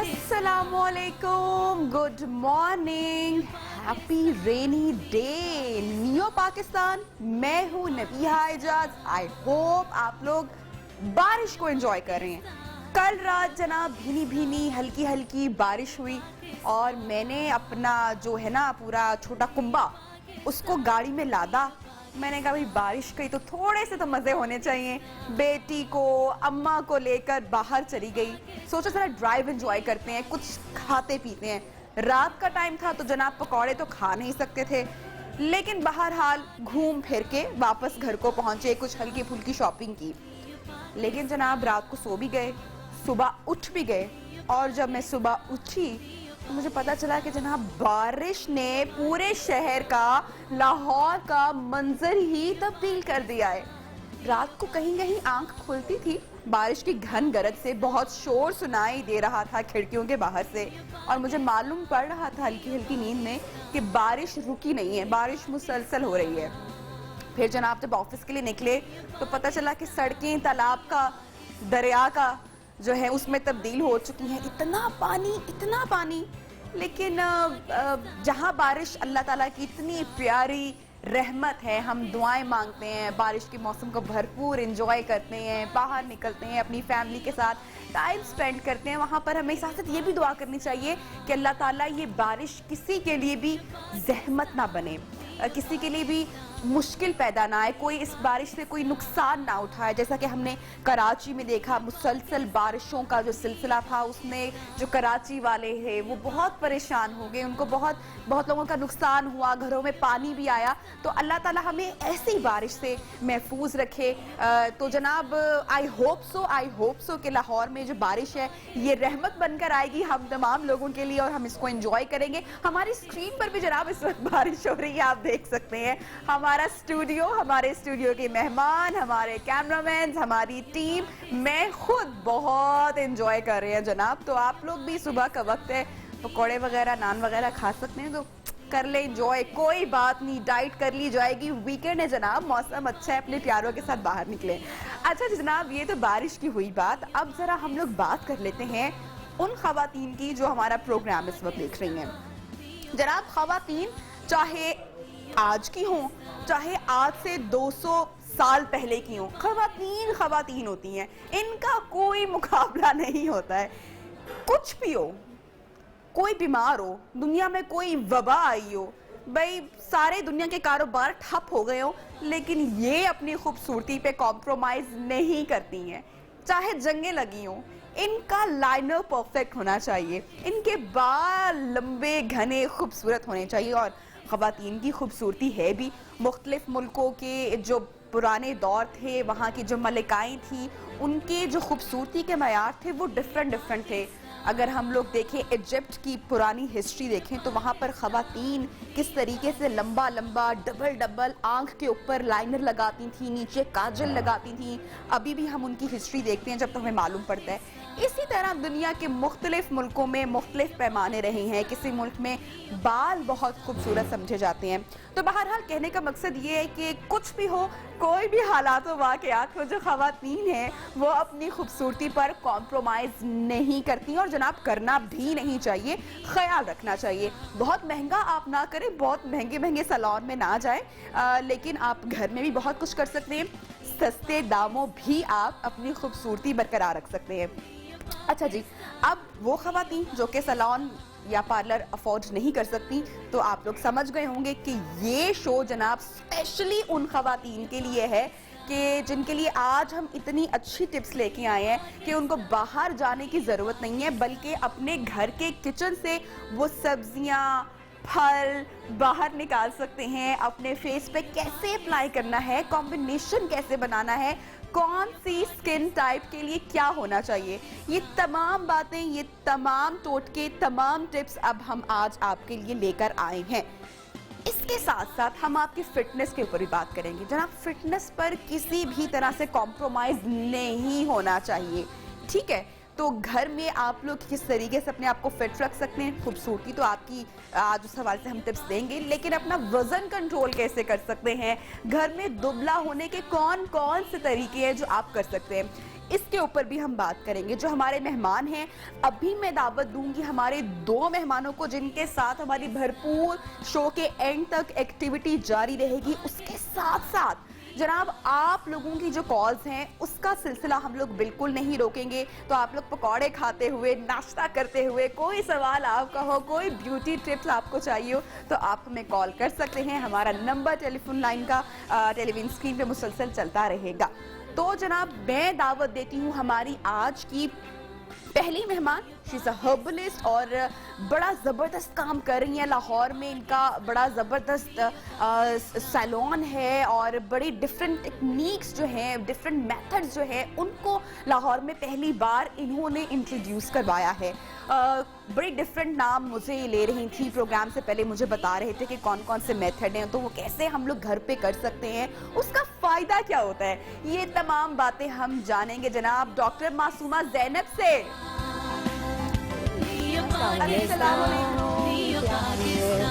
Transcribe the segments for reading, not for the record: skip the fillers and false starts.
अस्सलामुअलैकुम, good morning, happy rainy day neo Pakistan. मैं हूँ नबीहा एजाज। आई होप आप लोग बारिश को एंजॉय कर रहे हैं। कल रात जनाब भीनी भीनी हल्की हल्की बारिश हुई और मैंने अपना जो है ना पूरा छोटा कुंबा उसको गाड़ी में लादा। मैंने कहा भाई बारिश के तो थोड़े से तो मज़े होने चाहिए। बेटी को अम्मा को लेकर बाहर चली गई, सोचा जरा ड्राइव एंजॉय करते हैं, कुछ खाते पीते हैं। रात का टाइम था तो जनाब पकौड़े तो खा नहीं सकते थे, लेकिन बहरहाल घूम फिर के वापस घर को पहुंचे, कुछ हल्की फुल्की शॉपिंग की। लेकिन जनाब रात को सो भी गए, सुबह उठ भी गए और जब मैं सुबह उठी तो मुझे पता चला कि जनाब बारिश ने पूरे शहर का, लाहौर का मंजर ही तब्दील कर दिया है। रात को कहीं कहीं आंख खुलती थी, बारिश की घन गरज से बहुत शोर सुनाई दे रहा था खिड़कियों के बाहर से, और मुझे मालूम पड़ रहा था हल्की हल्की नींद में कि बारिश रुकी नहीं है, बारिश मुसलसल हो रही है। फिर जनाब जब ऑफिस के लिए निकले तो पता चला कि सड़कें तालाब का, दरिया का जो है उसमें तब्दील हो चुकी हैं। इतना पानी। लेकिन जहाँ बारिश अल्लाह ताला की इतनी प्यारी रहमत है, हम दुआएं मांगते हैं, बारिश के मौसम को भरपूर एंजॉय करते हैं, बाहर निकलते हैं, अपनी फैमिली के साथ टाइम स्पेंड करते हैं। वहाँ पर हमें साथ साथ ये भी दुआ करनी चाहिए कि अल्लाह ताला ये बारिश किसी के लिए भी जहमत ना बने, किसी के लिए भी मुश्किल पैदा ना आए, कोई इस बारिश से कोई नुकसान ना उठाए। जैसा कि हमने कराची में देखा, मुसलसल बारिशों का जो सिलसिला था उसमें जो कराची वाले हैं वो बहुत परेशान हो गए, उनको बहुत लोगों का नुकसान हुआ, घरों में पानी भी आया। तो अल्लाह ताला हमें ऐसी बारिश से महफूज रखे। तो जनाब आई होप सो कि लाहौर में जो बारिश है ये रहमत बनकर आएगी हम तमाम लोगों के लिए और हम इसको एंजॉय करेंगे। हमारी स्क्रीन पर भी जनाब इस वक्त बारिश हो रही है, आप देख सकते हैं। हमारे स्टूडियो के मेहमान, हमारे कैमरामैन, हमारी टीम, मैं खुद बहुत एंजॉय कर रहे हैं जनाब। तो आप लोग भी सुबह का वक्त है, पकौड़े वगैरह नान वगैरह खा सकते हैं तो कर ले एंजॉय, कोई बात नहीं, डाइट कर ली जाएगी। वीकेंड है जनाब, मौसम अच्छा है, अपने प्यारों के साथ बाहर निकले। अच्छा जनाब ये तो बारिश की हुई बात। अब जरा हम लोग बात कर लेते हैं उन खवातीन की जो हमारा प्रोग्राम इस वक्त देख रही हैं। जनाब खवातीन चाहे आज की हों, चाहे आज से 200 साल पहले की हों, खवातीन होती हैं, इनका कोई मुकाबला नहीं होता है। कुछ भी हो, कोई बीमार हो, दुनिया में कोई वबा आई हो, भाई सारे दुनिया के कारोबार ठप हो गए हो, लेकिन ये अपनी खूबसूरती पे कॉम्प्रोमाइज नहीं करती हैं। चाहे जंगें लगी हों, इनका लाइनर परफेक्ट होना चाहिए, इनके बाल लंबे घने खूबसूरत होने चाहिए। और ख़वातीन की खूबसूरती है भी, मुख्तलिफ मुल्कों के जो पुराने दौर थे, वहाँ की जो मलिकाएँ थी, उनके जो खूबसूरती के मयार थे वो डिफरेंट थे। अगर हम लोग देखें इजिप्ट की पुरानी हिस्ट्री देखें तो वहाँ पर ख़वातीन किस तरीके से लंबा डबल आँख के ऊपर लाइनर लगाती थी, नीचे काजल लगाती थी। अभी भी हम उनकी हिस्ट्री देखते हैं जब तो हमें मालूम पड़ता है। इसी तरह दुनिया के मुख्तलिफ मुल्कों में मुख्तलिफ पैमाने रहे हैं, किसी मुल्क में बाल बहुत खूबसूरत समझे जाते हैं। तो बहरहाल कहने का मकसद ये है कि कुछ भी हो, कोई भी हालात व वाक़यात हो, जो ख़वातीन हैं वो अपनी खूबसूरती पर कॉम्प्रोमाइज़ नहीं करती और जनाब करना भी नहीं चाहिए, ख्याल रखना चाहिए। बहुत महंगा आप ना करें, बहुत महंगे सैलून में ना जाएं, लेकिन आप घर में भी बहुत कुछ कर सकते हैं। सस्ते दामों भी आप अपनी खूबसूरती बरकरार रख सकते हैं। अच्छा जी, अब वो ख़वातीन जो कि सैलून या पार्लर अफोर्ड नहीं कर सकती, तो आप लोग समझ गए होंगे कि ये शो जनाब स्पेशली उन ख़वातीन के लिए है कि जिनके लिए आज हम इतनी अच्छी टिप्स लेके आए हैं कि उनको बाहर जाने की ज़रूरत नहीं है, बल्कि अपने घर के किचन से वो सब्जियां, फल बाहर निकाल सकते हैं। अपने फेस पे कैसे अप्लाई करना है, कॉम्बिनेशन कैसे बनाना है, कौन सी स्किन टाइप के लिए क्या होना चाहिए, ये तमाम बातें, ये तमाम टोटके, तमाम टिप्स अब हम आज आपके लिए लेकर आए हैं। इसके साथ साथ हम आपकी फिटनेस के ऊपर भी बात करेंगे। जनाब फिटनेस पर किसी भी तरह से कॉम्प्रोमाइज नहीं होना चाहिए, ठीक है। तो घर में आप लोग किस तरीके से अपने आप को फिट रख सकते हैं, खूबसूरती तो आपकी आज उस हवाले से हम टिप्स देंगे, लेकिन अपना वजन कंट्रोल कैसे कर सकते हैं, घर में दुबला होने के कौन कौन से तरीके हैं जो आप कर सकते हैं, इसके ऊपर भी हम बात करेंगे। जो हमारे मेहमान हैं, अभी मैं दावत दूंगी हमारे 2 मेहमानों को जिनके साथ हमारी भरपूर शो के एंड तक एक्टिविटी जारी रहेगी। उसके साथ साथ जनाब आप लोगों की जो कॉल्स हैं उसका सिलसिला हम लोग बिल्कुल नहीं रोकेंगे। तो आप लोग पकौड़े खाते हुए, नाश्ता करते हुए, कोई सवाल आपका हो, कोई ब्यूटी टिप्स आपको चाहिए हो, तो आप हमें कॉल कर सकते हैं। हमारा नंबर टेलीफोन लाइन का टेलीविजन स्क्रीन पे मुसलसल चलता रहेगा। तो जनाब मैं दावत देती हूँ हमारी आज की पहली मेहमान। शी इज़ अ हर्बलिस्ट और बड़ा ज़बरदस्त काम कर रही हैं लाहौर में। इनका बड़ा ज़बरदस्त सैलून है और बड़ी डिफरेंट टेक्निक्स जो हैं, डिफरेंट मेथड्स जो हैं, उनको लाहौर में पहली बार इन्होंने इंट्रोड्यूस करवाया है। बड़ी डिफरेंट नाम मुझे ले रही थी, प्रोग्राम से पहले मुझे बता रहे थे कि कौन कौन से मेथड हैं, तो वो कैसे हम लोग घर पे कर सकते हैं, उसका फ़ायदा क्या होता है, ये तमाम बातें हम जानेंगे जनाब डॉक्टर मासूमा ज़ैनब से।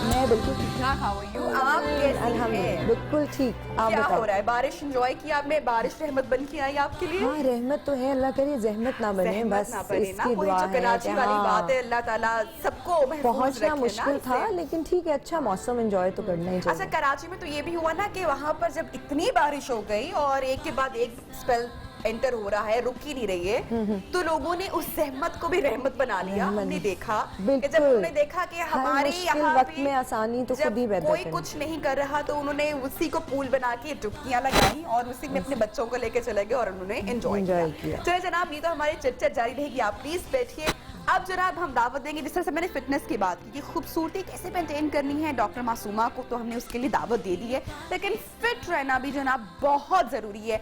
मैं बिल्कुल ठीक ठाक। आप कैसी हैं? बिल्कुल ठीक। आप क्या बताओ। हो रहा है? बारिश एंजॉय किया आपने? बारिश रहमत बन के आई आपके लिए? हाँ, रहमत तो है, अल्लाह करे जहमत ना बने, रहमत बस ना बने ना, इसकी वही दुआ जो है कराची कि वाली हाँ, बात है, अल्लाह ताला सबको महफूज पहुंचना रखे ना मुश्किल था, इससे। लेकिन ठीक है, अच्छा मौसम एंजॉय तो करना ही अच्छा, चाहिए। कराची में तो ये भी हुआ ना कि वहाँ पर जब इतनी बारिश हो गई और एक के बाद एक स्पेल एंटर हो रहा है, रुक ही नहीं रही है, तो लोगों ने उस सहमत को भी रहमत बना लिया। हमने देखा कि जब उन्होंने देखा कि हमारे यहाँ वक्त पे में आसानी तो खुद ही जब पैदा कोई करें। कुछ नहीं कर रहा तो उन्होंने उसी को पूल बना के डुबकियां लगाई और उसी में अपने बच्चों को लेके चले गए और उन्होंने एंजॉय किया। चलो जनाब, ये तो हमारी चर्चा जारी रहेगी, आप प्लीज बैठिए। अब जनाब हम दावत देंगे, जिस तरह से मैंने फिटनेस की बात की कि खूबसूरती कैसे मेंटेन करनी है, डॉक्टर मासूमा को तो हमने उसके लिए दावत दे दी है, लेकिन फिट रहना भी जनाब बहुत जरूरी है।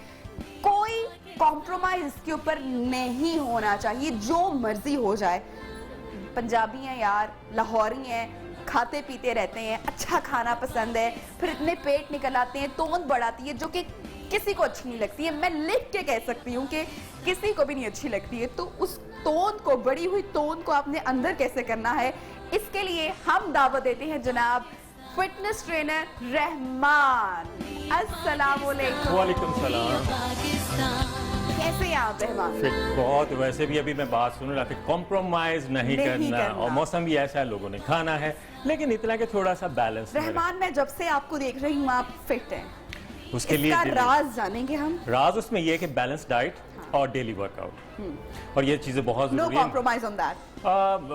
कोई कॉम्प्रोमाइज इसके ऊपर नहीं होना चाहिए, जो मर्जी हो जाए। पंजाबी हैं यार, लाहौरी हैं, खाते पीते रहते हैं, अच्छा खाना पसंद है, फिर इतने पेट निकल आते हैं, तोंद बढ़ाती है जो कि किसी को अच्छी नहीं लगती है। मैं लिख के कह सकती हूँ कि किसी को भी नहीं अच्छी लगती है। तो उस तोंद को, बढ़ी हुई तोंद को आपने अंदर कैसे करना है, इसके लिए हम दावत देते हैं जनाब फिटनेस ट्रेनर रहमान। अस्सलाम वालेकुम सलाम। कैसे हैं आप रहमान? फिट बहुत, वैसे भी अभी मैं बात सुन रहा था, कॉम्प्रोमाइज नहीं करना, और मौसम भी ऐसा है, लोगों ने खाना है, लेकिन इतना कि थोड़ा सा बैलेंस। रहमान, मैं जब से आपको देख रही हूँ आप फिट हैं, उसके लिए राज जानेंगे हम। राज उसमें ये है कि बैलेंस डाइट और डेली वर्कआउट, और ये चीजें बहुत नो जरूरी है। Compromise on that.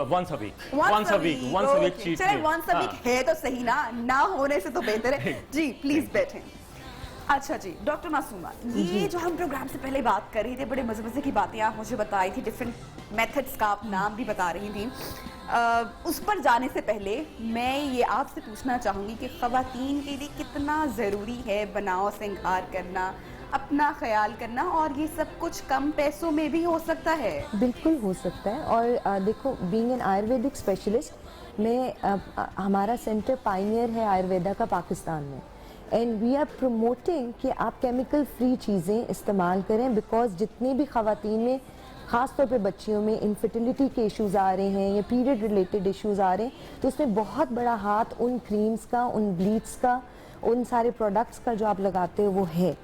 Once a week cheat चले वंस अ वीक है तो सही ना होने से तो बेहतर है। जी प्लीज बैठें। अच्छा जी, डॉक्टर मासूमा, ये जो हम प्रोग्राम से पहले बात कर रही थी, बड़े मजे मजे की बातें आप मुझे बताई थी, डिफरेंट मेथड्स का आप नाम भी बता रही थी। उस पर जाने से पहले मैं ये आपसे पूछना चाहूँगी कि ख़वातीन के लिए कितना ज़रूरी है बनाओ श्रृंगार करना, अपना ख्याल करना, और ये सब कुछ कम पैसों में भी हो सकता है? बिल्कुल हो सकता है। और देखो, बीइंग एन आयुर्वेदिक स्पेशलिस्ट, मैं हमारा सेंटर पायनियर है आयुर्वेदा का पाकिस्तान में, एंड वी आर प्रमोटिंग कि आप केमिकल फ्री चीज़ें इस्तेमाल करें, बिकॉज जितनी भी ख़वातीन में, ख़ास तौर पे बच्चियों में इनफर्टिलिटी के इश्यूज़ आ रहे हैं या पीरियड रिलेटेड इश्यूज़ आ रहे हैं, तो उसमें बहुत बड़ा हाथ उन क्रीम्स का, उन ब्लीच का, उन सारे प्रोडक्ट्स का जो आप लगाते हो वो है।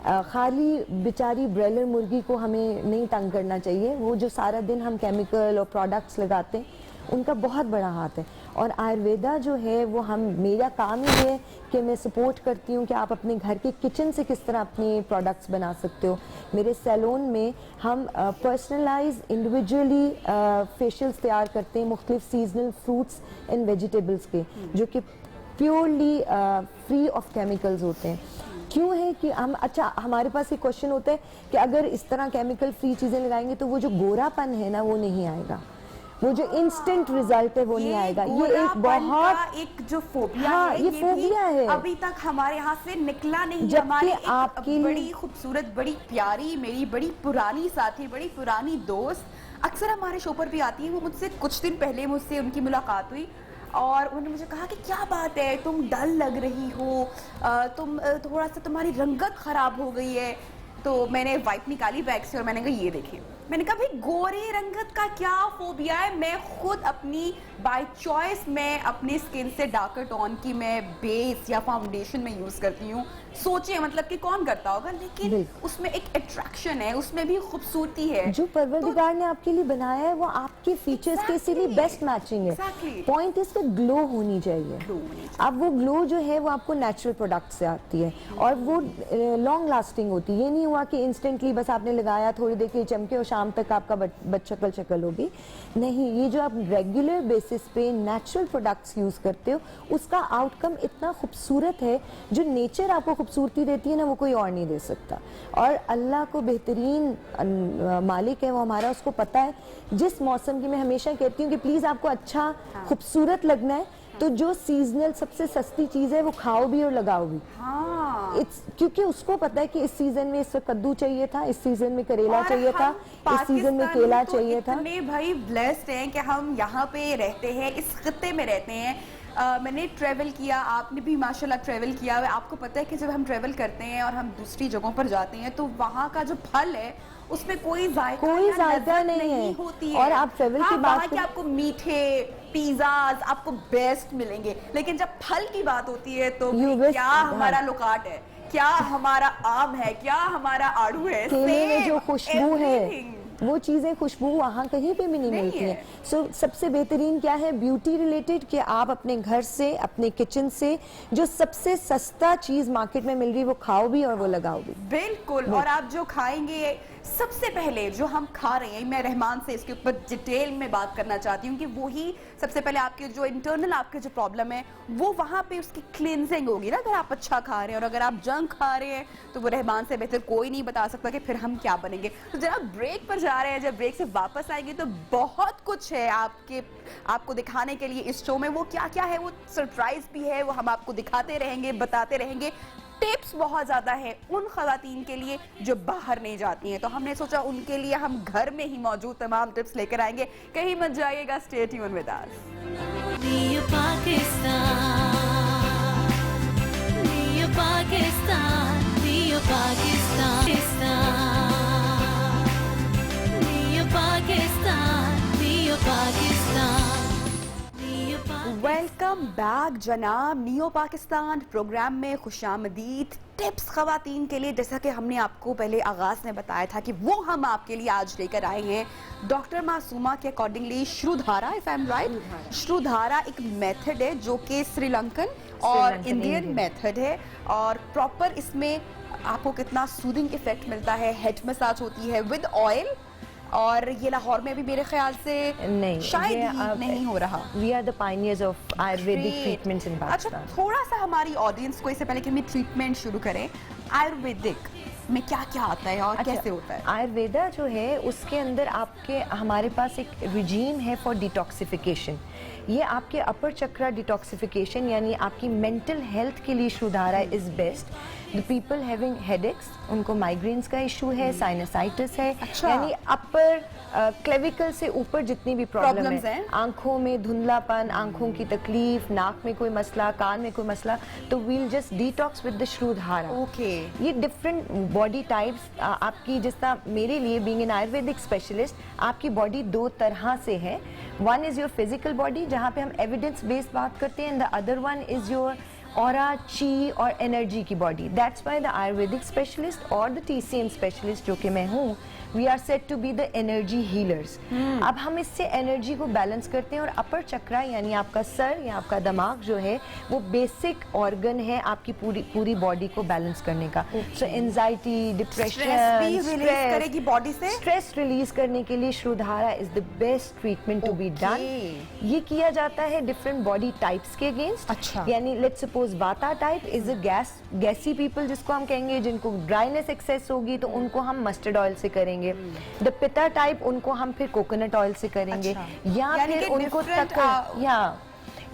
खाली बेचारी ब्रॉयलर मुर्गी को हमें नहीं तंग करना चाहिए, वो जो सारा दिन हम केमिकल और प्रोडक्ट्स लगाते हैं उनका बहुत बड़ा हाथ है। और आयुर्वेदा जो है वो मेरा काम ही है कि मैं सपोर्ट करती हूँ कि आप अपने घर के किचन से किस तरह अपने प्रोडक्ट्स बना सकते हो। मेरे सैलून में हम पर्सनलाइज इंडिविजुअली फेशियल्स तैयार करते हैं मुख्तलिफ सीजनल फ्रूट्स एंड वेजिटेबल्स के, जो कि प्योरली फ्री ऑफ केमिकल्स होते हैं। क्यों है कि हम, अच्छा, हमारे पास एक क्वेश्चन होता है कि अगर इस तरह केमिकल फ्री चीज़ें लगाएंगे तो वो जो गोरापन है ना वो नहीं आएगा, वो जो इंस्टेंट रिजल्ट है वो नहीं आएगा। ये एक बहुत एक जो फोबिया है, ये फोबिया है, अभी तक हमारे यहाँ से निकला नहीं। जबकि आपकी बड़ी खूबसूरत, बड़ी प्यारी, मेरी बड़ी पुरानी साथी, बड़ी पुरानी दोस्त अक्सर हमारे शो पर भी आती है। वो मुझसे कुछ दिन पहले मुझसे उनकी मुलाकात हुई और उन्होंने मुझे कहा कि क्या बात है, तुम डल लग रही हो, तुम थोड़ा सा, तुम्हारी रंगत खराब हो गई है। तो मैंने वाइप निकाली बैग से और मैंने कहा ये देखिए, मैंने कहा भाई गोरे रंगत का क्या फोबिया है, मैं खुद अपनी बाय चॉइस मैं अपने स्किन से डार्कर टोन की मैं बेस या फाउंडेशन में यूज करती हूँ। सोचिए मतलब कि कौन करता होगा, लेकिन बिल्कुल। उसमें एक अट्रैक्शन है, उसमें भी खूबसूरती है। जो परवरदिगार ने आपके लिए बनाया है वो आपके फीचर्स के इसीलिए बेस्ट मैचिंग है। Exactly. पॉइंट इसका ग्लो होनी चाहिए। Glow होनी चाहिए। अब वो ग्लो जो है वो आपको नेचुरल प्रोडक्ट से आती है और वो लॉन्ग लास्टिंग होती है। ये नहीं हुआ कि इंस्टेंटली बस आपने लगाया, थोड़ी देर के लिए चमके और शाम तक आपका शक्ल होगी। नहीं, ये जो आप रेगुलर बेसिस पे नेचुरल प्रोडक्ट्स यूज करते हो उसका आउटकम इतना खूबसूरत है। जो नेचर आपको खूबसूरती देती है ना, वो कोई और नहीं दे सकता। और अल्लाह को बेहतरीन मालिक है वो हमारा, उसको पता है जिस मौसम की। मैं हमेशा कहती हूँ कि प्लीज आपको अच्छा खूबसूरत लगना है तो जो सीजनल सबसे सस्ती चीज है वो खाओ भी और लगाओ भी। हाँ, क्योंकि उसको पता है कि इस सीजन में इस वक्त कद्दू चाहिए था, इस सीजन में करेला चाहिए था, इस सीजन में केला चाहिए था। इतने भाई ब्लेस्ड हैं कि हम यहाँ पे रहते हैं, इस खित्ते में रहते हैं। मैंने ट्रैवल किया, आपने भी माशाल्लाह ट्रैवल किया है। आपको पता है कि जब हम ट्रैवल करते हैं और हम दूसरी जगहों पर जाते हैं तो वहाँ का जो फल है उसमें कोई जायका नहीं है होती है। और आप ट्रैवल की बात करें, आपको मीठे पिज़्ज़ाज आपको बेस्ट मिलेंगे, लेकिन जब फल की बात होती है तो क्या हमारा लोकाट है, क्या हमारा आम है, क्या हमारा आड़ू है, केले में जो खुशबू है वो चीजें खुशबू वहाँ कहीं पे भी नहीं मिलती हैं। सो सबसे बेहतरीन क्या है ब्यूटी रिलेटेड कि आप अपने घर से, अपने किचन से जो सबसे सस्ता चीज मार्केट में मिल रही है वो खाओ भी और वो लगाओ भी। बिल्कुल। और आप जो खाएंगे, सबसे पहले जो हम खा रहे हैं, मैं रहमान से इसके ऊपर डिटेल में बात करना चाहती हूँ कि वो ही सबसे पहले आपके जो इंटरनल आपके जो प्रॉब्लम है वो वहाँ पे उसकी क्लिनजिंग होगी ना। अगर आप अच्छा खा रहे हैं और अगर आप जंक खा रहे हैं तो वो रहमान से बेहतर कोई नहीं बता सकता कि फिर हम क्या बनेंगे। तो जब आप ब्रेक पर जा रहे हैं, जब ब्रेक से वापस आएंगे तो बहुत कुछ है आपको दिखाने के लिए इस शो में। वो क्या क्या है, वो सरप्राइज भी है, वो हम आपको दिखाते रहेंगे, बताते रहेंगे। टिप्स बहुत ज्यादा है उन खवातीन के लिए जो बाहर नहीं जाती हैं, तो हमने सोचा उनके लिए हम घर में ही मौजूद तमाम टिप्स लेकर आएंगे। कहीं मत जाइएगा, stay tune with us. Welcome back जनाब, नियो पाकिस्तान प्रोग्राम में खुशामदीद। टिप्स खवातीन के लिए, जैसा कि हमने आपको पहले आगाज में बताया था कि वो हम आपके लिए आज लेकर आए हैं डॉक्टर मासूमा के accordingly Shirodhara, if I am right. Shirodhara एक मेथड है जो कि श्रीलंकन और इंडियन मेथड है और प्रॉपर इसमें आपको कितना सूदिंग इफेक्ट मिलता है। हेड मसाज होती है विद ऑयल और ये लाहौर में भी मेरे ख्याल से शायद नहीं हो रहा। We are the pioneers of Ayurvedic treatments in Pakistan. अच्छा, थोड़ा सा हमारी ऑडियंस को इससे पहले कि हम ट्रीटमेंट शुरू करें, आयुर्वेदिक में क्या क्या आता है और कैसे होता है? आयुर्वेदा जो है उसके अंदर हमारे पास एक रिजीम है फॉर डिटॉक्सिफिकेशन। ये आपके अपर चक्रा डिटॉक्सिफिकेशन यानी आपकी मेंटल हेल्थ के लिए Shirodhara is best. The people having headaches, उनको माइग्रेन्स का इशू है, साइनसाइटिस है, अच्छा। यानी अपर क्लेविकल से ऊपर जितनी भी प्रॉब्लम है, आंखों में धुंधलापन, आंखों की तकलीफ, नाक में कोई मसला, कान में कोई मसला, तो we'll just detox with the Shirodhara. Okay. ये डिफरेंट बॉडी टाइप्स आपकी, जिस तरह मेरे लिए बीइंग एन आयुर्वेदिक स्पेशलिस्ट, आपकी बॉडी दो तरह से है। One is your physical body जहाँ पे हम एविडेंस बेस्ड बात करते हैं, and the other one is your aura, chi और एनर्जी की body. That's why the ayurvedic specialist और द TCM स्पेशलिस्ट जो कि मैं हूँ, we are set to be the energy healers. अब हम इससे एनर्जी को बैलेंस करते हैं और अपर चक्रा यानी आपका सर या आपका दिमाग जो है वो बेसिक ऑर्गन है आपकी पूरी बॉडी को बैलेंस करने का। सो एंजाइटी, डिप्रेशन, करेगी बॉडी से स्ट्रेस रिलीज करने के लिए Shirodhara is the best treatment to be done. ये किया जाता है डिफरेंट बॉडी टाइप्स के अगेंस्ट। अच्छा। यानी let's suppose vata type is a gassy people जिसको हम कहेंगे, जिनको ड्राइनेस एक्सेस होगी तो उनको हम मस्टर्ड ऑयल से करेंगे। द पिता टाइप उनको हम फिर कोकोनट ऑयल से करेंगे। अच्छा। या फिर उनको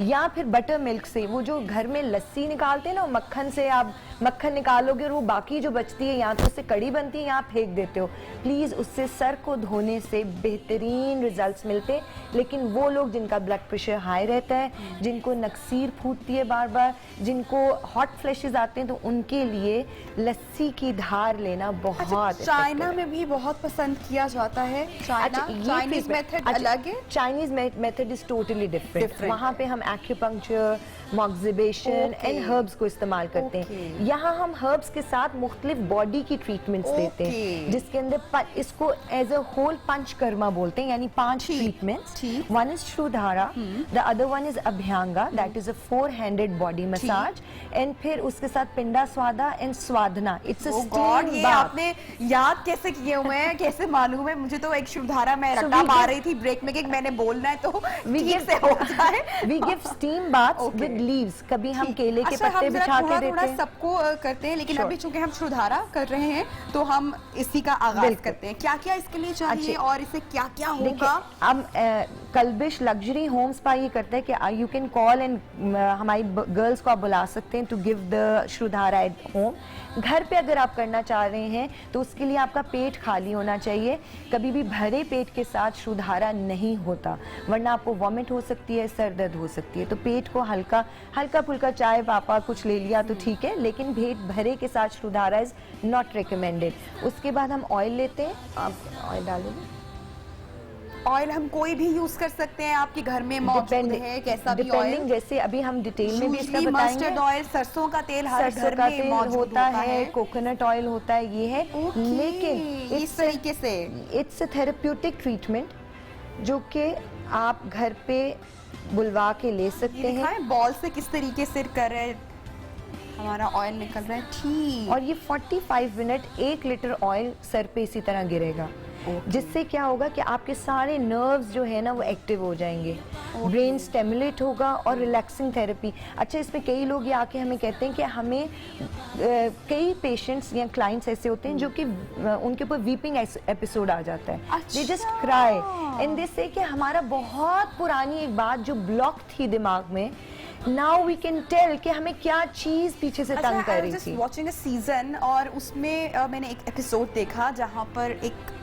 या फिर बटर मिल्क से, वो जो घर में लस्सी निकालते हैं ना, मक्खन से आप मक्खन निकालोगे और वो बाकी जो बचती है या तो उससे कड़ी बनती है या आप फेंक देते हो। प्लीज़ उससे सर को धोने से बेहतरीन रिजल्ट्स मिलते हैं। लेकिन वो लोग जिनका ब्लड प्रेशर हाई रहता है, जिनको नक्सीर फूटती है बार बार, जिनको हॉट फ्लैशेस आते हैं, तो उनके लिए लस्सी की धार लेना बहुत चाइना में भी बहुत पसंद किया जाता है। चाइनीज मेथड अलग है। Chinese method is totally different. वहाँ पे हम एक्यूपंक्चर, मॉक्सिबेशन एंड हर्ब्स को इस्तेमाल करते हैं। यहाँ हम हर्ब्स के साथ मुख्तलिफ बॉडी की ट्रीटमेंट्स देते हैं, जिसके अंदर इसको एज अ होल पंचकर्मा बोलते हैं, यानी 5 treatments. One is Shirodhara, the other one is Abhyanga, that is a 4-handed body massage, and फिर उसके साथ Pinda Sweda and Swedana. It's a steam ये बाथ। आपने याद कैसे किए हुए हैं, कैसे मालूम है? मुझे तो एक श्रुधारा मैं रट्टा मार रही थी ब्रेक में कि मैंने बोलना है तो ठीक से हो जाए। We give steam baths with leaves। कभी हम केले के पत्ते बिछा के देते हैं। सबको करते हैं, लेकिन अभी चूंकि हम श्रुधारा कर रहे हैं तो हम इसी का आगाज करते हैं। क्या क्या इसके लिए चाहिए और इससे क्या क्या होगा? अब कल्बिश लग्जरी होम स्पा ये करता है कि यू कैन कॉल एंड हमारी गर्ल्स को आप बुला सकते हैं to give the Shirodhara at home. घर पे अगर आप करना चाह रहे हैं तो उसके लिए आपका पेट खाली होना चाहिए। कभी भी भरे पेट के साथ श्रुधारा नहीं होता, वरना आपको वॉमिट हो सकती है, सर दर्द हो सकती है। तो पेट को हल्का फुल्का चाय पापा कुछ ले लिया तो ठीक है, लेकिन पेट भरे के साथ श्रुधारा इज नॉट रिकमेंडेड। उसके बाद हम ऑयल लेते हैं। आप ऑयल डालोगे? ऑयल हम कोई भी यूज कर सकते हैं, आपके घर में मौजूद है कैसा भी ऑयल। जैसे अभी हम डिटेल में भी इसका बताएंगे। मस्टर्ड ऑयल, सरसों का तेल हर घर में मौजूद होता है, कोकोनट ऑयल होता है, ये है। लेकिन इस तरीके से इट्स अ थेरेप्यूटिक ट्रीटमेंट जो कि आप घर पे बुलवा के ले सकते हैं। बॉल से किस तरीके से कर रहे हमारा ऑयल निकल रहा है, ठीक। और ये 45 मिनट 1 लीटर ऑयल सर पे इसी तरह गिरेगा, जिससे क्या होगा कि आपके सारे नर्व्स जो है ना वो एक्टिव हो जाएंगे, ब्रेन स्टिमुलेट होगा और रिलैक्सिंग थेरेपी। अच्छा, इसमें कई लोग ये आके हमें कहते हैं कि हमें कई पेशेंट्स या क्लाइंट्स ऐसे होते हैं जो कि उनके ऊपर वीपिंग एपिसोड आ जाता है, they just cry and they से कि हमारा बहुत पुरानी एक बात जो ब्लॉक थी दिमाग में, नाउ वी कैन टेल कि हमें क्या चीज पीछे से तंग कर रही थी। वॉचिंग अ सीजन, और उसमें मैंने एक एपिसोड देखा जहाँ पर एक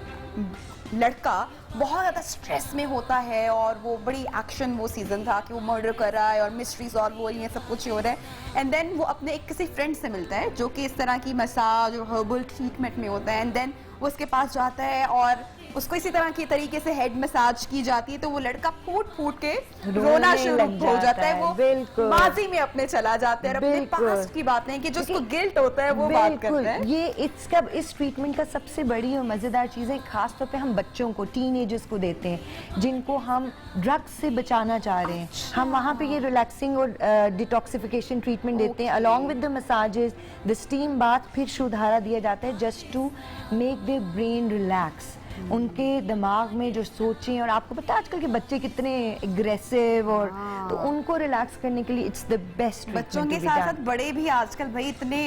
लड़का बहुत ज़्यादा स्ट्रेस में होता है और वो बड़ी एक्शन वो सीजन था कि वो मर्डर कर रहा है और मिस्ट्री सॉल्व हो रही है, सब कुछ हो रहा है। एंड देन वो अपने एक किसी फ्रेंड से मिलता है जो कि इस तरह की मसाज और हर्बल ट्रीटमेंट में होता है। एंड देन वो उसके पास जाता है और उसको इसी तरह की तरीके से हेड मसाज की जाती है, तो वो लड़का फूट फूट के रोना शुरू हो जाता है। वो माजी में अपने चला जाता है और अपने पास्ट की बातें कि जो उसको गिल्ट होता है वो बात करता है। ये इस ट्रीटमेंट का सबसे बड़ी और मजेदार चीज है, खासतौर पे हम बच्चों को, टीनेजर्स को देते हैं जिनको हम ड्रग्स से बचाना चाह रहे हैं। हम वहाँ पे ये रिलैक्सिंग और डिटॉक्सिफिकेशन ट्रीटमेंट देते हैं along with the massages, the steam bath, फिर श्रुधारा दिया जाता है just to make the brain relax. उनके दिमाग में जो सोचें, और आपको पता है आजकल के बच्चे कितने एग्रेसिव, और तो उनको रिलैक्स करने के लिए इट्स द बेस्ट। बच्चों के साथ साथ बड़े भी आजकल भाई इतने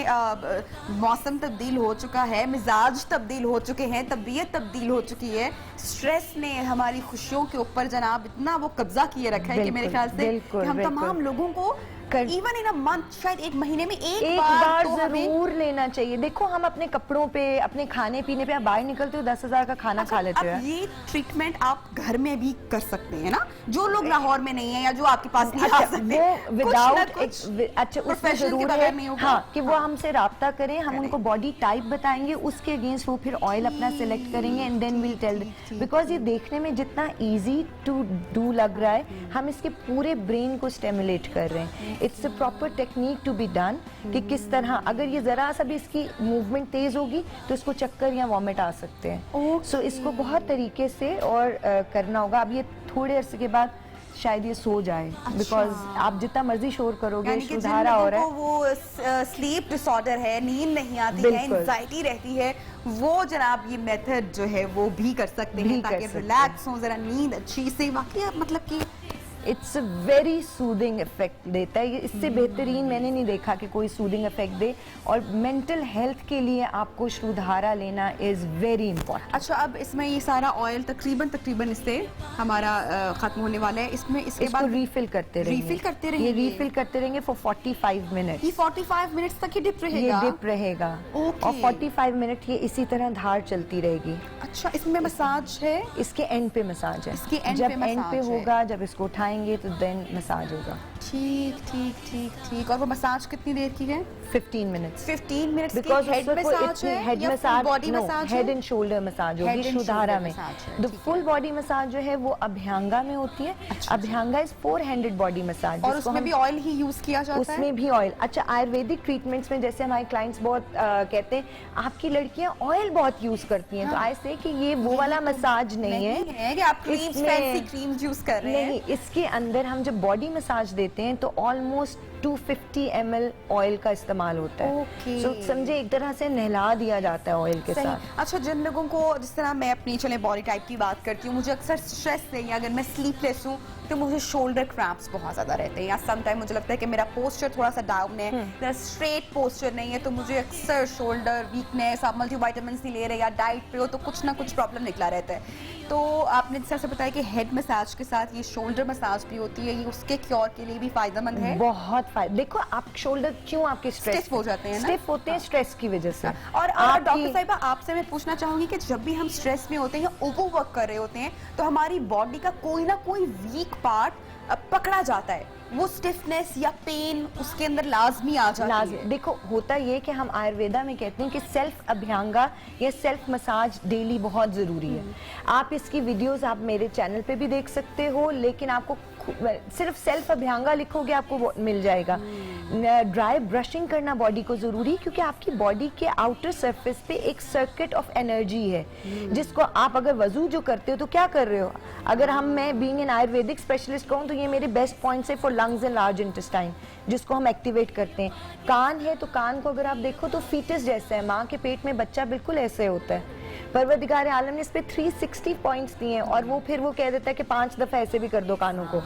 मौसम तब्दील हो चुका है, मिजाज तब्दील हो चुके हैं, तबीयत तब्दील हो चुकी है, स्ट्रेस ने हमारी खुशियों के ऊपर जनाब इतना वो कब्जा किए रखा है कि मेरे ख्याल से हम तमाम लोगों को इवन इन अ मंथ, शायद एक महीने में एक बार तो जरूर लेना चाहिए। देखो हम अपने कपड़ों पे, अपने खाने पीने पे, आप बाहर निकलते हो 10,000 का खाना खा लेते हो। ये ट्रीटमेंट आप घर में भी कर सकते हैं ना, जो लोग लाहौर में नहीं है या जो आपके पास नहीं आ सकते, वो विदाउट अच्छा उसमें जरूर है हाँ कि वो हमसे राब्ता करें, हम उनको बॉडी टाइप बताएंगे, उसके अगेंस्ट वो फिर ऑयल अपना सिलेक्ट करेंगे and then we'll tell. Because ये देखने में जितना ईजी टू डू लग रहा है, हम इसके पूरे ब्रेन को स्टिमुलेट कर रहे हैं। It's a proper technique to be done कि किस तरह अगर ये जरा सा भी इसकी मूवमेंट तेज होगी तो इसको चक्कर या वॉमिट आ सकते हैं। सो इसको बहुत तरीके से और करना होगा। अब ये थोड़े अरसे के बाद शायद ये सो जाए, बिकॉज आप जितना मर्जी शोर करोगे सुधारा हो रहा है। वो स्लीप डिसऑर्डर है, नींद नहीं आती है, एंजाइटी रहती है, वो जनाब ये मेथड जो है वो भी कर सकते हैं ताकि रिलैक्स हो, जरा नींद अच्छी से। वाकई मतलब कि it's a very soothing effect देता है, इससे बेहतरीन मैंने नहीं देखा कि कोई सूदिंग इफेक्ट दे। और मेंटल हेल्थ के लिए आपको श्रुधारा लेना इज वेरी इंपॉर्टेंट। अच्छा, अब इसमें ये सारा ऑयल तकरीबन इससे हमारा खत्म होने वाला है। इसमें इसके बाद रीफिल करते रहेंगे, रीफिल करते रहेंगे, ये रीफिल करते रहेंगे फॉर 45 मिनट। ये 45 मिनट्स तक ही डिप रहेगा? ये डिप रहेगा और 45 मिनट ये इसी तरह धार चलती रहेगी। अच्छा, इसमें मसाज है? इसके एंड पे मसाज है, इसके एंड जब पे एंड पे मसाज है। होगा, जब इसको उठाएंगे तो देन मसाज होगा। ठीक ठीक ठीक ठीक। और वो मसाज कितनी देर की है? 15 मिनट्स। 15 मिनट्स की बिकॉज हेड मसाज है हेड या massage, body no, massage? Head and shoulder massage होगी श्रुधारा में। द फुल बॉडी मसाज जो है वो अभ्यंगा में होती है। अभ्यंगा इज 4 हैंडेड बॉडी मसाज, और उसमें भी ऑयल ही यूज किया जाता है? उसमें भी ऑयल। अच्छा, आयुर्वेदिक ट्रीटमेंट्स में जैसे हमारे क्लाइंट्स बहुत कहते हैं आपकी लड़कियां ऑयल बहुत यूज करती हैं, तो आई से कि ये वो वाला मसाज नहीं है कि आप क्रीम्स, फैंसी क्रीम्स यूज कर रहे हैं। नहीं, इसके अंदर हम जब बॉडी मसाज देते हैं तो ऑलमोस्ट 250 ml ऑयल का इस्तेमाल होता है। Okay. So, समझे एक तरह से नहला दिया जाता है ऑयल के साथ। अच्छा, जिन लोगों को, जिस तरह मैं अपनी चले बॉडी टाइप की बात करती हूँ, मुझे अक्सर स्ट्रेस से या अगर मैं स्लीपलेस हूँ तो मुझे शोल्डर क्रैम्प्स बहुत ज़्यादा रहते हैं, या सम टाइम मुझे लगता है कि मेरा पोस्चर थोड़ा सा डाउन है, मेरा स्ट्रेट पोस्चर नहीं है, तो मुझे अक्सर शोल्डर वीकनेस, आप मल्टीविटामिन्स नहीं ले रहे या डाइट पे हो तो कुछ ना कुछ प्रॉब्लम निकला रहता है। तो आपने जिस तरह से बताया कि हेड मसाज के साथ ये शोल्डर मसाज भी होती है, ये उसके क्योर के लिए भी फायदेमंद है? बहुत फायदा। देखो, आप शोल्डर क्यों आपके स्टिफ हो जाते हैं ना? स्टिफ होते हैं स्ट्रेस की वजह से। और डॉक्टर साहिबा, आपसे मैं पूछना चाहूंगी कि जब भी हम स्ट्रेस में होते हैं या ओवरवर्क कर रहे होते हैं तो हमारी बॉडी का कोई ना कोई वीक पार्ट पकड़ा जाता है, वो स्टिफनेस या पेन उसके अंदर लाजमी आ जाती है। देखो, होता ये कि हम आयुर्वेदा में कहते हैं कि सेल्फ अभ्यंगा या सेल्फ मसाज डेली बहुत ज़रूरी है। आप इसकी वीडियोस आप मेरे चैनल पे भी देख सकते हो, लेकिन आपको सिर्फ सेल्फ अभ्यंगा लिखोगे आपको मिल जाएगा। ड्राई ब्रशिंग करना बॉडी को ज़रूरी, क्योंकि आपकी बॉडी के आउटर सरफेस पे एक सर्किट ऑफ एनर्जी है, जिसको आप अगर वजू जो करते हो तो क्या कर रहे हो। अगर मैं बीइंग एन आयुर्वेदिक स्पेशलिस्ट कहूँ तो ये मेरे बेस्ट पॉइंट्स है for lungs and large intestine, जिसको हम एक्टिवेट करते हैं। कान है तो कान को अगर आप देखो तो फीटस जैसे है, माँ के पेट में बच्चा बिल्कुल ऐसे होता है। परवरदिगार आलम ने इस पे 360 पॉइंट्स दिए हैं, और वो फिर वो कह देता है कि 5 दफा ऐसे भी कर दो कानों को,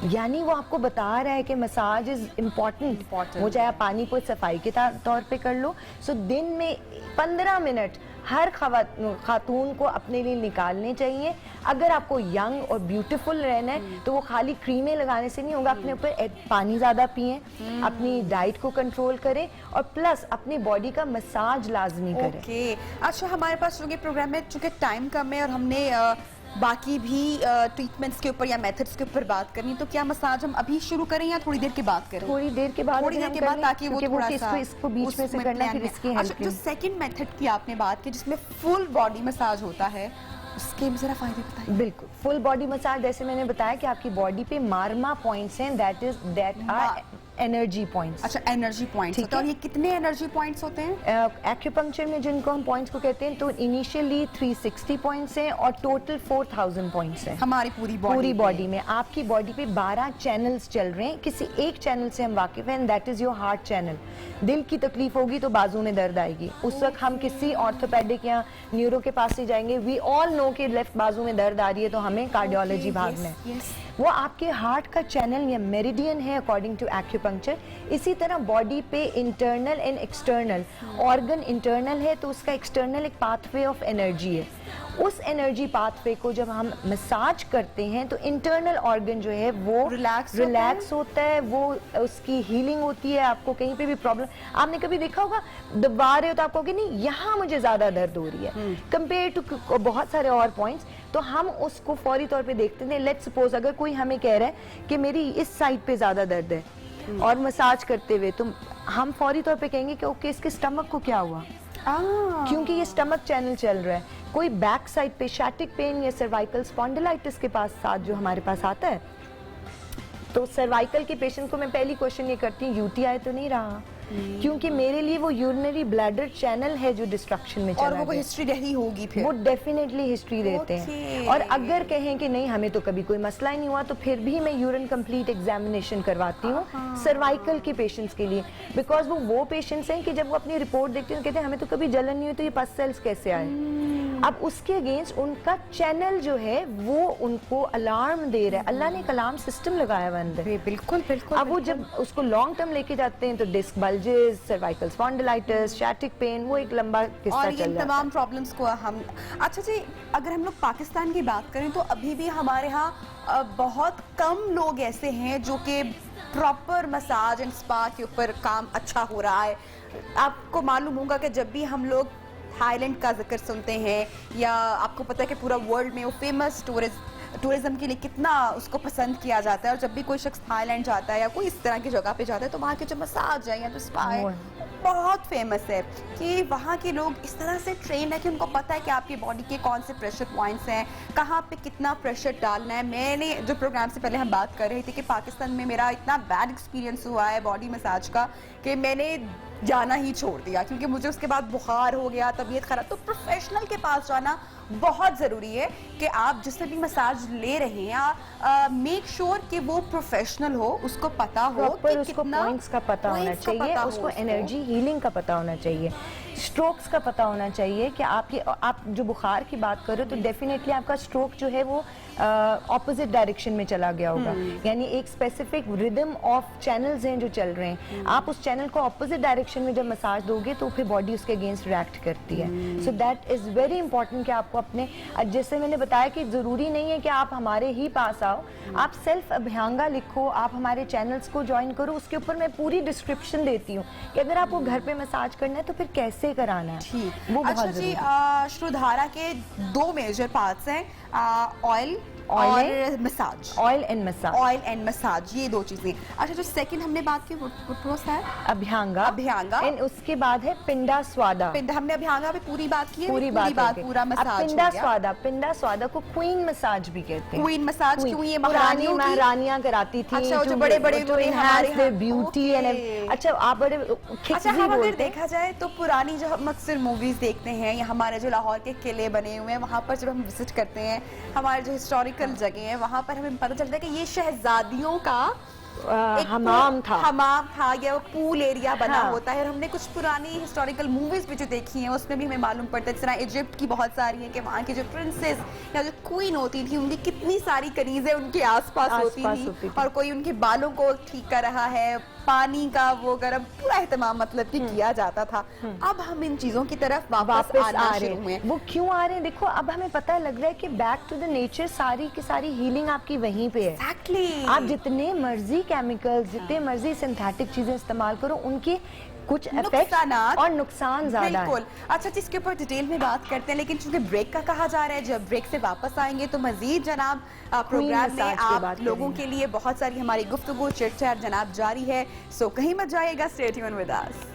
यानी वो आपको बता रहा है कि मसाज इज इम्पॉर्टेंट। वो चाहे आप पानी को सफाई के तौर पे कर लो। सो दिन में 15 मिनट हर खातून को अपने लिए निकालने चाहिए। अगर आपको यंग और ब्यूटीफुल रहना है तो वो खाली क्रीमें लगाने से नहीं होगा, अपने ऊपर पानी ज़्यादा पिएं, अपनी डाइट को कंट्रोल करें, और प्लस अपनी बॉडी का मसाज लाजमी करें। ओके, अच्छा, हमारे पास चूँकि प्रोग्राम में चूँकि टाइम कम है और हमने बाकी भी ट्रीटमेंट्स के ऊपर या मेथड्स के ऊपर बात करनी, तो क्या मसाज हम अभी शुरू करें या थोड़ी देर के बाद करें? थोड़ी देर के बाद, ताकि वो थोड़ा सा इसको बीच में से करना फिर इसकी हेल्प। अच्छा, जो सेकंड मेथड की आपने बात की जिसमें फुल बॉडी मसाज होता है, उसके भी जरा फायदे बताइए। बिल्कुल, फुल बॉडी मसाज जैसे मैंने बताया कि आपकी बॉडी पे मार्मा पॉइंट्स हैं, दैट आर एनर्जी पॉइंट्स। अच्छा, एनर्जी पॉइंट्स होते हैं, और ये कितने एनर्जी पॉइंट्स होते हैं? एक्यूपंक्चर में जिनको हम पॉइंट्स को कहते हैं, तो इनिशियली 360 पॉइंट्स हैं और टोटल 4000 पॉइंट्स हैं हमारी पूरी बॉडी में। आपकी बॉडी पे 12 चैनल्स चल रहे हैं, किसी एक चैनल से हम वाकिफ हैं, that is your heart channel. दिल की तकलीफ होगी तो बाजू में दर्द आएगी, उस वक्त हम किसी ऑर्थोपेडिक या न्यूरो के पास से जाएंगे। वी ऑल नो कि लेफ्ट बाजू में दर्द आ रही है तो हमें कार्डियोलॉजी भागना है। वो आपके हार्ट का चैनल या मेरिडियन है अकॉर्डिंग टू एक्यूपंक्चर। इसी तरह बॉडी पे internal and external organ, internal है तो उसका एक्सटर्नल एक पाथवे ऑफ एनर्जी है। उस एनर्जी पाथवे को जब हम मसाज करते हैं तो इंटरनल ऑर्गन जो है वो रिलैक्स होता है, वो उसकी हीलिंग होती है। आपको कहीं पे भी प्रॉब्लम, आपने कभी देखा होगा दबा रहे हो तो आप कहोगे नहीं यहाँ मुझे ज्यादा दर्द हो रही है कंपेयर टू बहुत सारे और पॉइंट्स, तो हम उसको फौरी तौर पे देखते हैं। लेट्स सपोज अगर कोई हमें कह रहा है कि मेरी इस साइड पे ज्यादा दर्द है और मसाज करते हुए, तो हम फौरी तौर पे कहेंगे कि ओके इसके स्टमक को क्या हुआ, क्योंकि ये स्टमक चैनल चल रहा है। कोई बैक साइड पे शैटिक पेन या सर्वाइकल स्पॉन्डिलाइटिस के पास साथ जो हमारे पास आता है, तो सर्वाइकल के पेशेंट को मैं पहली क्वेश्चन ये करती हूँ यूटीआई तो नहीं रहा, क्योंकि मेरे लिए वो यूरिनरी ब्लैडर चैनल है जो डिस्ट्रक्शन में चला और वो हिस्ट्री रही होगी, फिर वो डेफिनेटली हिस्ट्री देते हैं। और अगर कहें कि नहीं हमें तो कभी कोई मसला ही नहीं हुआ, तो फिर भी मैं यूरिन कंप्लीट एग्जामिनेशन करवाती हूँ सर्वाइकल के पेशेंट्स के लिए, बिकॉज वो पेशेंट्स हैं कि जब वो अपनी रिपोर्ट देखते हैं कहते हैं हमें तो कभी जलन नहीं हुई तो ये पस सेल्स कैसे आए। अब उसके अगेंस्ट उनका चैनल जो है वो उनको अलार्म दे रहा है। अल्लाह ने एक अलार्म सिस्टम लगाया हुआ अंदर। बिल्कुल बिल्कुल। अब वो जब उसको लॉन्ग टर्म लेके जाते हैं तो disc bulges, cervical spondylitis, sciatic pain, वो एक लंबा किस्सा और चल ये जाता है। तमाम प्रॉब्लम्स को हम अच्छा जी, अगर हम लोग पाकिस्तान की बात करें तो अभी भी हमारे यहाँ बहुत कम लोग ऐसे हैं जो कि प्रॉपर मसाज एंड स्पा के ऊपर काम अच्छा हो रहा है। आपको मालूम होगा कि जब भी हम लोग थाईलैंड का जिक्र सुनते हैं, या आपको पता है कि पूरा वर्ल्ड में वो फेमस टूरिज्म के लिए कितना उसको पसंद किया जाता है, और जब भी कोई शख्स थाईलैंड जाता है या कोई इस तरह की जगह पे जाता है तो वहाँ के जो मसाज है या जो स्पा है बहुत फेमस है कि वहाँ के लोग इस तरह से ट्रेन है कि उनको पता है कि आपकी बॉडी के कौन से प्रेशर पॉइंट्स हैं, कहाँ पे कितना प्रेशर डालना है। मैंने जो प्रोग्राम से पहले हम बात कर रहे थे कि पाकिस्तान में मेरा इतना बैड एक्सपीरियंस हुआ है बॉडी मसाज का कि मैंने जाना ही छोड़ दिया, क्योंकि मुझे उसके बाद बुखार हो गया, तबीयत खराब। तो प्रोफेशनल के पास जाना बहुत ज़रूरी है कि आप जिससे भी मसाज ले रहे हैं मेक श्योर कि वो प्रोफेशनल हो, उसको पता हो प्रॉपर कि उसको कितना पॉइंट्स का पता होना points का चाहिए, पता हो उसको एनर्जी हीलिंग का पता होना चाहिए, स्ट्रोक्स का पता होना चाहिए कि आप जो बुखार की बात कर रहे हो तो डेफिनेटली आपका स्ट्रोक जो है वो ऑपोजिट डायरेक्शन में चला गया होगा। यानी एक स्पेसिफिक रिदम ऑफ चैनल्स हैं जो चल रहे हैं, आप उस चैनल को ऑपोजिट डायरेक्शन में जब मसाज दोगे तो फिर बॉडी उसके अगेंस्ट रिएक्ट करती है। So that is very important कि आपको अपने, जैसे मैंने बताया कि ज़रूरी नहीं है कि आप हमारे ही पास आओ, आप सेल्फ अभ्यांगा लिखो, आप हमारे चैनल्स को ज्वाइन करो, उसके ऊपर मैं पूरी डिस्क्रिप्शन देती हूँ कि अगर आपको घर पे मसाज करना है तो फिर कैसे कराना है। ठीक। वो अच्छा बहुत जी, ज़रूरी श्रुधारा के दो मेजर पार्ट्स हैं, ऑयल Oil और massage. Oil and massage. Oil and massage, ये दो चीजें। अच्छा, जो सेकंड हमने बात की वो है अभ्यांगा। अभ्यांगा। एंड उसके बाद है पिंडा स्वादा। पिंड, हमने अभ्यांगा पे पूरी बात की है, पूरी बात पूरा अब मसाज पिंडा हो गया। पिंडा स्वादा को क्वीन मसाज भी कहते हैं। क्वीन मसाज क्यों? ये पुरानी महारानियों की महारानियां कराती थी। अच्छा, जो बड़े-बड़े उन्होंने हमारे यहाँ- ब्यूटी एंड ओके। अच्छा, आप बड़े अच्छा, हम अगर देखा जाए तो पुरानी जो हम अक्सर मूवीज देखते हैं या हमारे जो लाहौर के किले बने हुए हैं वहाँ पर जब हम विजिट करते हैं, हमारे जो हिस्टोरिकल जगह हैं वहाँ पर हमें पता चलता है कि ये शहजादियों का एक हमाम था या वो पूल एरिया बना होता है। और हमने कुछ पुरानी हिस्टोरिकल मूवीज भी जो देखी हैं उसमें भी हमें मालूम पड़ता है, जिस तरह इजिप्ट की बहुत सारी हैं कि वहाँ की जो प्रिंसेस या जो क्वीन होती थी उनकी कितनी सारी कनीजें उनके आसपास होती थी, और कोई उनके बालों को ठीक कर रहा है, पानी का वो गर्म पूरा एहतमाम मतलब कि किया जाता था। अब हम इन चीजों की तरफ वापस आना शुरू हुए हैं। वो क्यों आ रहे हैं? देखो, अब हमें पता लग रहा है कि बैक टू द नेचर, सारी की सारी हीलिंग आपकी वहीं पे है। Exactly. आप जितने मर्जी केमिकल्स, जितने मर्जी सिंथेटिक चीजें इस्तेमाल करो, उनके कुछ इफेक्ट और नुकसान ज्यादा है। बिल्कुल। अच्छा, इसके ऊपर डिटेल में बात करते हैं, लेकिन चूंकि ब्रेक का कहा जा रहा है, जब ब्रेक से वापस आएंगे तो मजीद जनाब प्रोग्राम में आप लोगों के लिए बहुत सारी हमारी गुफ्तगू चिट-चैट जनाब जारी है। सो कहीं मत जाइएगा, stay tune with us.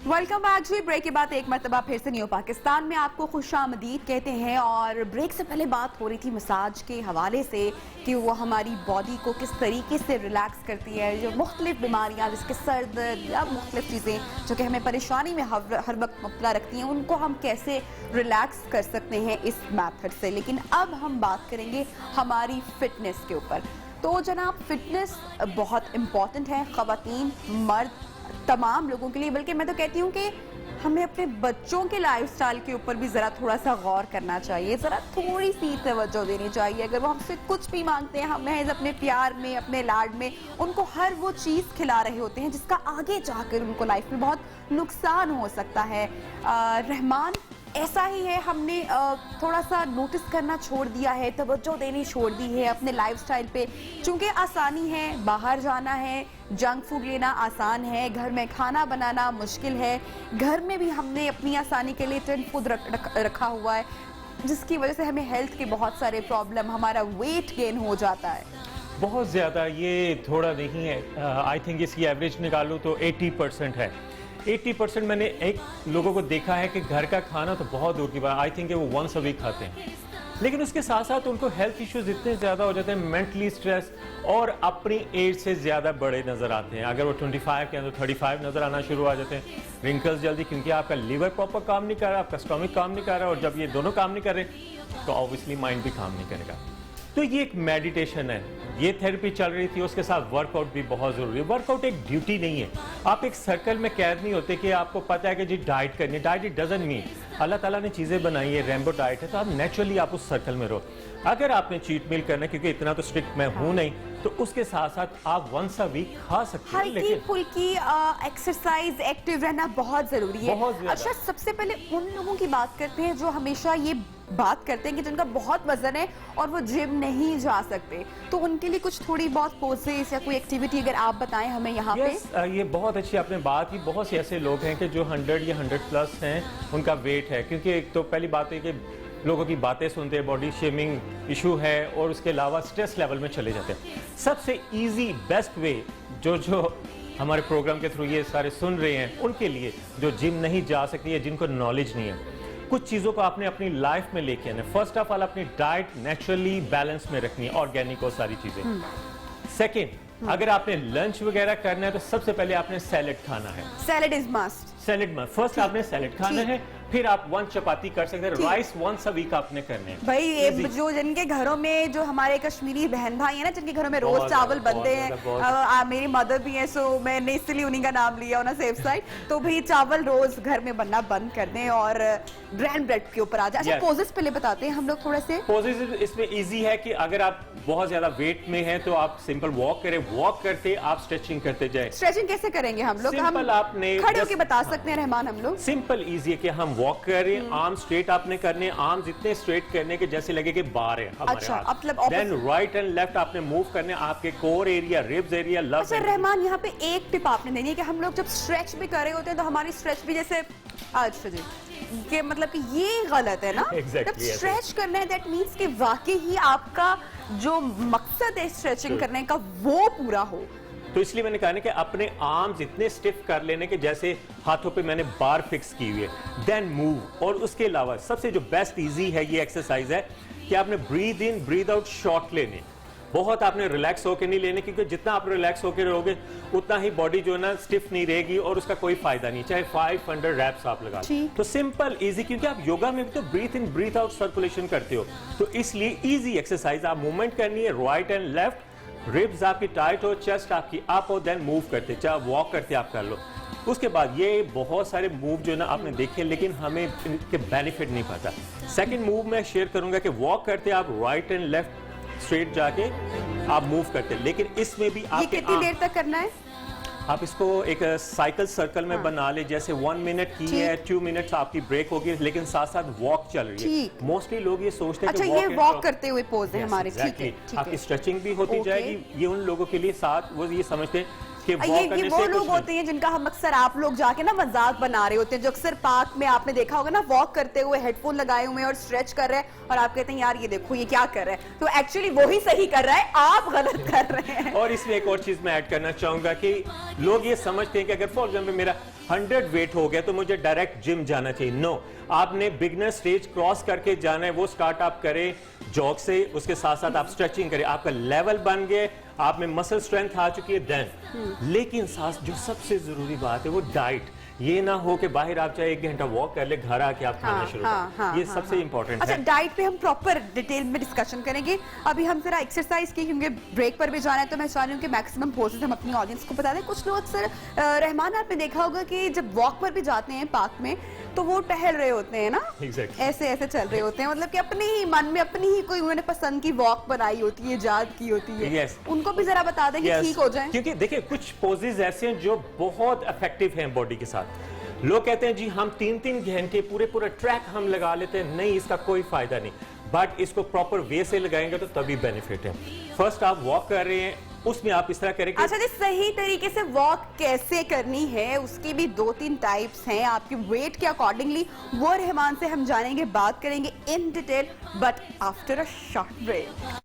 Welcome back जी। ब्रेक के बाद एक मरतबा फिर से न्यू पाकिस्तान में आपको खुशामदीद कहते हैं। और ब्रेक से पहले बात हो रही थी मसाज के हवाले से कि वो हमारी बॉडी को किस तरीके से रिलैक्स करती है, जो मुख्तलिफ बीमारियां जिसके सर दर्द या मुख्तलिफ चीज़ें जो कि हमें परेशानी में हर वक्त मुब्तला रखती हैं, उनको हम कैसे रिलैक्स कर सकते हैं इस मैथड से। लेकिन अब हम बात करेंगे हमारी फिटनेस के ऊपर। तो जनाब, फिटनेस बहुत इम्पॉर्टेंट है ख़वातीन मर्द तमाम लोगों के लिए, बल्कि मैं तो कहती हूँ कि हमें अपने बच्चों के लाइफस्टाइल के ऊपर भी ज़रा थोड़ा सा गौर करना चाहिए, ज़रा थोड़ी सी तवज्जो देनी चाहिए। अगर वो हमसे कुछ भी मांगते हैं, हम महज अपने प्यार में, अपने लाड में उनको हर वो चीज़ खिला रहे होते हैं जिसका आगे जाकर उनको लाइफ में बहुत नुकसान हो सकता है। रहमान ऐसा ही है, हमने थोड़ा सा नोटिस करना छोड़ दिया है, तवज्जो देनी छोड़ दी है अपने लाइफस्टाइल पे। चूँकि आसानी है, बाहर जाना है, जंक फूड लेना आसान है, घर में खाना बनाना मुश्किल है, घर में भी हमने अपनी आसानी के लिए टेंट फूड रखा हुआ है, जिसकी वजह से हमें हेल्थ के बहुत सारे प्रॉब्लम, हमारा वेट गेन हो जाता है बहुत ज़्यादा। ये थोड़ा नहीं है, आई थिंक इसकी एवरेज निकालूँ तो 80% है। 80% मैंने एक लोगों को देखा है कि घर का खाना तो बहुत दूर की बात, आई थिंक वो वंस अ वीक खाते हैं। लेकिन उसके साथ साथ उनको हेल्थ इश्यूज इतने ज्यादा हो जाते हैं, मेंटली स्ट्रेस, और अपनी एज से ज्यादा बड़े नजर आते हैं। अगर वो 25 के हैं तो 35 नजर आना शुरू आ जाते हैं, रिंकल्स जल्दी, क्योंकि आपका लिवर प्रॉपर काम नहीं कर रहा, आपका स्टोमक काम नहीं कर रहा, और जब ये दोनों काम नहीं कर रहे तो ऑब्वियसली माइंड भी काम नहीं करेगा। तो ये एक मेडिटेशन है, ये थेरेपी चल रही थी, उसके साथ वर्कआउट भी बहुत जरूरी है। वर्कआउट एक ड्यूटी नहीं है, आप एक सर्कल में कैद नहीं होते कि आपको पता है कि जी डाइट करनी है। डाइट इट डजंट मीन अल्लाह ताला ने चीजें बनाई है, रेम्बो डाइट है, तो आप नेचुरली आप उस सर्कल में रहो। अगर आपने चीट मील करना है, क्योंकि इतना तो स्ट्रिक्ट मैं हूं नहीं, तो उसके साथ साथ आप वंस अ वीक खा सकते हैं, हल्की लेकिन फुल्की एक्सरसाइज, एक्टिव रहना बहुत जरूरी है। बहुत ज्यादा। अच्छा, सबसे पहले उन लोगों की बात करते हैं जो हमेशा ये बात करते हैं कि जिनका बहुत वजन है और वो जिम नहीं जा सकते, तो उनके लिए कुछ थोड़ी बहुत पोजेस या कोई एक्टिविटी अगर आप बताएं हमें यहाँ पे। ये बहुत अच्छी आपने बात की। बहुत से ऐसे लोग हैं कि जो 100 या 100 प्लस हैं, उनका वेट है, क्योंकि एक तो पहली बात है कि लोगों की बातें सुनते हैं, बॉडी शेमिंग इशू है, और उसके अलावा स्ट्रेस लेवल में चले जाते हैं। सबसे इजी बेस्ट वे जो हमारे प्रोग्राम के थ्रू ये सारे सुन रहे हैं, उनके लिए जो जिम नहीं जा सकती है, जिनको नॉलेज नहीं है, कुछ चीजों को आपने अपनी लाइफ में लेके आना है। फर्स्ट ऑफ ऑल अपनी डाइट नेचुरली बैलेंस में रखनी है, ऑर्गेनिक और सारी चीजें। सेकेंड, अगर आपने लंच वगैरह करना है तो सबसे पहले आपने सैलेड खाना है। Salad is must. सैलेड में फर्स्ट आपने सैलेड खाना है, फिर आप 1 चपाती कर सकते हैं। राइस वंस अ वीक आपने करने हैं। भाई ये Easy. जो जिनके घरों में, जो हमारे कश्मीरी बहन भाई है ना, जिनके घरों में रोज बहुत चावल ज्यादा, बनते बहुत हैं, ज्यादा, मेरी मदर भी है, सो मैंने इसलिए उन्हीं का नाम लिया ऑन सेफ साइड। तो भाई चावल रोज घर में बनना बंद कर दें और ग्रैंड ब्रेड के ऊपर आ जाए। अच्छा, Yes. पोजेस पहले बताते हैं हम लोग थोड़े से। पोजेस इसमें इजी है कि अगर आप बहुत ज्यादा वेट में हैं तो आप सिंपल वॉक करें, वॉक करते आप स्ट्रेचिंग करते जाए। स्ट्रेचिंग कैसे करेंगे हम लोग? हम सिंपल आपने खड़े होके बता सकते हैं रहमान हम लोग। सिंपल इजी है कि हम वॉक करें, आर्म स्ट्रेट आपने करने, आर्म्स इतने स्ट्रेट करने के जैसे लगे कि बार है हमारे अच्छा, हाथ। मतलब देन राइट एंड लेफ्ट आपने मूव करने, आपके core area, ribs area, love. अच्छा रहमान, यहाँ पे एक टिप आपने देनी है कि हम लोग जब स्ट्रेच भी कर रहे होते हैं तो हमारी स्ट्रेच भी जैसे अच्छा जी कि मतलब कि ये गलत है ना। Exactly, जब yes. स्ट्रेच करना है दैट मींस कि वाकई ही आपका जो मकसद है स्ट्रेचिंग करने का वो पूरा हो। तो इसलिए मैंने कहा ना कि अपने आर्म्स इतने स्टिफ कर लेने के जैसे हाथों पे मैंने बार फिक्स की हुई है, देन मूव। और उसके अलावा सबसे जो बेस्ट इजी है ये एक्सरसाइज है कि आपने breathe in breathe out short लेने, बहुत आपने रिलैक्स होकर नहीं लेने, क्योंकि जितना आप रिलैक्स होकर रहोगे उतना ही बॉडी जो है ना स्टिफ नहीं रहेगी और उसका कोई फायदा नहीं, चाहे 500 रैप्स आप लगा लो। तो सिंपल इजी, क्योंकि आप योगा में भी तो ब्रीथ इन ब्रीथ आउट सर्कुलेशन करते हो, तो इसलिए इजी एक्सरसाइज। आप मूवमेंट करनी है राइट एंड लेफ्ट, रिब्स आपकी टाइट हो, चेस्ट आपकी अप हो, देन मूव करते, चाहे वॉक करते आप कर लो। उसके बाद ये बहुत सारे मूव जो है ना आपने देखे, लेकिन हमें इनके बेनिफिट नहीं पता। सेकंड मूव मैं शेयर करूंगा कि वॉक करते आप राइट एंड लेफ्ट स्ट्रेट जाके आप मूव करते, लेकिन इसमें भी ये कितनी देर तक करना है? आप इसको एक साइकिल सर्कल में बना ले, जैसे 1 मिनट की है, 2 मिनट्स आपकी ब्रेक होगी, लेकिन साथ साथ वॉक चल रही है। मोस्टली लोग ये सोचते हैं अच्छा, ये वॉक करते हुए पोज है हमारे। ठीक है, आपकी स्ट्रेचिंग भी होती जाएगी। ये उन लोगों के लिए साथ वो ये समझते हैं कि ये वो लोग होते हैं जिनका हम अक्सर आप लोग जाके ना मजाक बना रहे होते हैं, जो अक्सर पार्क में आपने देखा होगा ना, वॉक करते हुए हेडफोन लगाए हुए और स्ट्रेच कर रहे हैं और आप कहते हैं यार ये देखो ये क्या कर रहा है, तो एक्चुअली वो ही सही कर रहा है, आप गलत कर रहे हैं। और इसमें एक और चीज मैं ऐड करना चाहूंगा कि लोग ये समझते हैं कि अगर फॉर एग्जाम्पल मेरा 100 वेट हो गया तो मुझे डायरेक्ट जिम जाना चाहिए। नो, आपने बिगनर स्टेज क्रॉस करके जाना है। वो स्टार्ट आप करें जॉग से, उसके साथ साथ आप स्ट्रेचिंग करें, आपका लेवल बन गए, आप में मसल स्ट्रेंथ आ चुकी है, देन। लेकिन साथ जो सबसे जरूरी बात है वो डाइट। ये ना हो कि बाहर आप चाहे 1 घंटा वॉक कर ले, घर आके आप खाना शुरू करें, ये सबसे इंपॉर्टेंट है। अच्छा, डाइट पे हम प्रॉपर डिटेल में डिस्कशन करेंगे। अभी हम जरा एक्सरसाइज की, क्योंकि ब्रेक पर भी जाना है, तो मैं चाह रही हूँ कि मैक्सिमम पोजेस हम अपनी ऑडियंस को बता दें। कुछ लोग अक्सर रहमान आपने देखा होगा कि जब वॉक पर भी जाते हैं पार्क में, तो वो टहल रहे होते हैं ना, ऐसे ऐसे चल रहे होते हैं, मतलब कि अपने ही मन में अपनी ही कोई उन्होंने पसंद की वॉक बनाई होती है, याद की होती है। उनको भी जरा बता दें कि ठीक हो जाए। क्योंकि देखिए कुछ पोजेस ऐसे हैं जो बहुत इफेक्टिव हैं बॉडी के साथ। लोग कहते हैं जी हम 3-3 घंटे पूरा ट्रैक हम लगा लेते हैं, नहीं, इसका कोई फायदा नहीं, बट इसको प्रॉपर वे से लगाएंगे तो तभी बेनिफिट है। फर्स्ट आप वॉक कर रहे हैं, उसमें आप इस तरह करेंगे। अच्छा जी, सही तरीके से वॉक कैसे करनी है उसकी भी 2-3 टाइप्स हैं आपके वेट के अकॉर्डिंगली, वो रहमान से हम जानेंगे, बात करेंगे in detail, but after a short break.